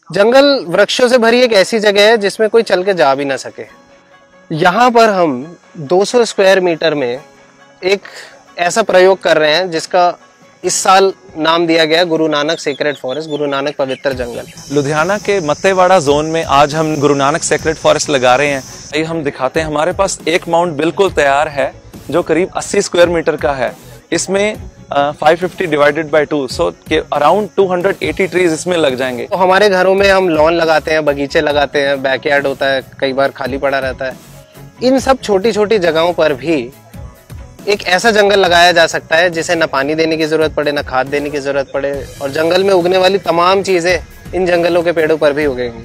जंगल वृक्षों से भरी एक ऐसी जगह है जिसमें कोई चल के जा भी ना सके। यहाँ पर हम 200 स्क्वायर मीटर में एक ऐसा प्रयोग कर रहे हैं जिसका इस साल नाम दिया गया गुरु नानक सेक्रेड फॉरेस्ट, गुरु नानक पवित्र जंगल। लुधियाना के मत्तेवाड़ा जोन में आज हम गुरु नानक सेक्रेड फॉरेस्ट लगा रहे हैं। ये हम दिखाते हैं, हमारे पास एक माउंट बिल्कुल तैयार है जो करीब 80 स्क्वायर मीटर का है। इसमें 550 डिवाइडेड बाय 2, सो के अराउंड 280 ट्रीज इसमें लग जाएंगे। तो हमारे घरों में हम लॉन लगाते हैं, बगीचे लगाते हैं, बैकयार्ड होता है, कई बार खाली पड़ा रहता है। इन सब छोटी छोटी जगहों पर भी एक ऐसा जंगल लगाया जा सकता है जिसे न पानी देने की जरूरत पड़े, न खाद देने की जरूरत पड़े, और जंगल में उगने वाली तमाम चीजें इन जंगलों के पेड़ों पर भी उगेंगी।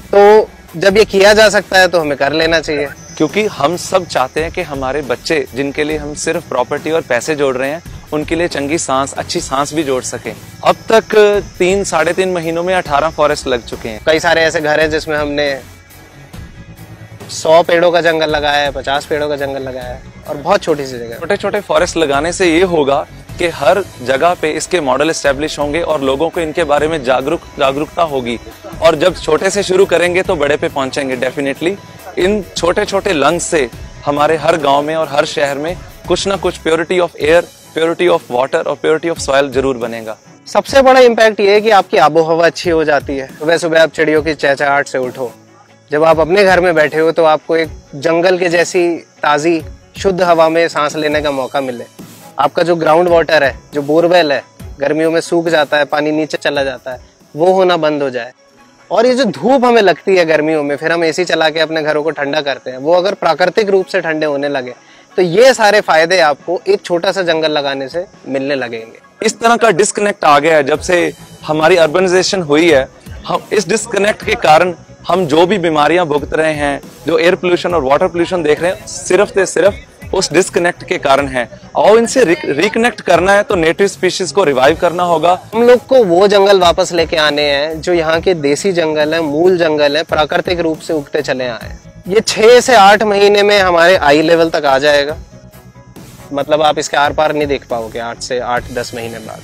तो जब ये किया जा सकता है तो हमें कर लेना चाहिए, क्योंकि हम सब चाहते हैं कि हमारे बच्चे, जिनके लिए हम सिर्फ प्रॉपर्टी और पैसे जोड़ रहे हैं, उनके लिए चंगी सांस, अच्छी सांस भी जोड़ सकें। अब तक 3-3.5 महीनों में 18 फॉरेस्ट लग चुके हैं। कई सारे ऐसे घर हैं जिसमें हमने 100 पेड़ों का जंगल लगाया है, 50 पेड़ों का जंगल लगाया है, और बहुत छोटी सी जगह। छोटे छोटे फॉरेस्ट लगाने से ये होगा कि हर जगह पे इसके मॉडल एस्टेब्लिश होंगे और लोगों को इनके बारे में जागरूकता होगी, और जब छोटे से शुरू करेंगे तो बड़े पे पहुंचेंगे डेफिनेटली। इन छोटे छोटे लंग्स से हमारे हर गांव में और हर शहर में कुछ ना कुछ purity of air, purity of water और प्योरिटी ऑफ सॉइल जरूर बनेगा। सबसे बड़ा इम्पैक्ट ये है कि आपकी आबोहवा अच्छी हो जाती है। सुबह सुबह आप चिड़ियों की चहचहाहट से उठो, जब आप अपने घर में बैठे हो तो आपको एक जंगल के जैसी ताज़ी शुद्ध हवा में सांस लेने का मौका मिले। आपका जो ग्राउंड वाटर है, जो बोरवेल है, गर्मियों में सूख जाता है, पानी नीचे चला जाता है, वो होना बंद हो जाए। और ये जो धूप हमें लगती है गर्मियों में, फिर हम एसी चला के अपने घरों को ठंडा करते हैं, वो अगर प्राकृतिक रूप से ठंडे होने लगे तो ये सारे फायदे आपको एक छोटा सा जंगल लगाने से मिलने लगेंगे। इस तरह का डिस्कनेक्ट आ गया है जब से हमारी अर्बनाइजेशन हुई है। हम इस डिस्कनेक्ट के कारण हम जो भी बीमारियां भुगत रहे हैं, जो एयर पोल्यूशन और वाटर पोल्यूशन देख रहे हैं, सिर्फ से सिर्फ उस डिस्कनेक्ट के कारण है। और इनसे रिकनेक्ट करना है तो नेटिव स्पीशीज को रिवाइव करना होगा। हम लोग को वो जंगल वापस लेके आने हैं जो यहाँ के देसी जंगल है, मूल जंगल है, प्राकृतिक रूप से उगते चले आए। ये 6 से 8 महीने में हमारे आई लेवल तक आ जाएगा। मतलब आप इसके आर पार नहीं देख पाओगे 8 से 8-10 महीने बाद।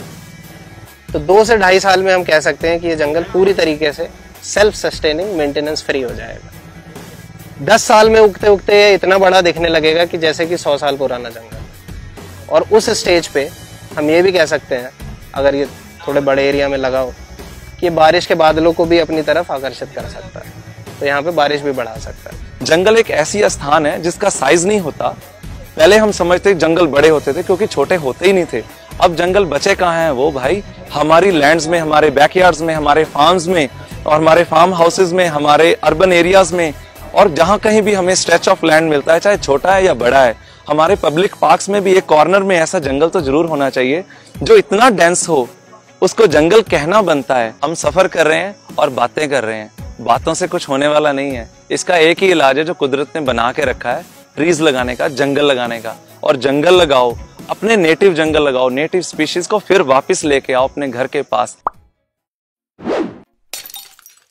तो 2 से 2.5 साल में हम कह सकते हैं कि ये जंगल पूरी तरीके से सेल्फ सस्टेनिंग, मेंटेनेंस फ्री हो जाएगा। 10 साल में उगते उगते इतना बड़ा दिखने लगेगा कि जैसे कि 100 साल पुराना जंगल। और उस स्टेज पे हम ये भी कह सकते हैं, अगर ये थोड़े बड़े एरिया में लगाओ, कि बारिश के बादलों को भी अपनी तरफ आकर्षित कर सकता है, तो यहाँ पे बारिश भी बढ़ा सकता है। जंगल एक ऐसी स्थान है जिसका साइज नहीं होता। पहले हम समझते जंगल बड़े होते थे क्योंकि छोटे होते ही नहीं थे। अब जंगल बचे कहाँ हैं? वो भाई हमारी लैंड्स में, हमारे बैकयार्ड्स में, हमारे फार्म्स में और हमारे फार्म हाउसेज में, हमारे अर्बन एरियाज में, और जहां कहीं भी हमें स्ट्रेच ऑफ लैंड मिलता है, चाहे छोटा है या बड़ा है। हमारे पब्लिक पार्क्स में भी एक कॉर्नर में ऐसा जंगल तो जरूर होना चाहिए जो इतना डेंस हो, उसको जंगल कहना बनता है। हम सफर कर रहे हैं और बातें कर रहे हैं, बातों से कुछ होने वाला नहीं है। इसका एक ही इलाज है जो कुदरत ने बना के रखा है, ट्रीज लगाने का, जंगल लगाने का। और जंगल लगाओ, अपने नेटिव जंगल लगाओ, नेटिव स्पीशीज को फिर वापस लेके आओ अपने घर के पास।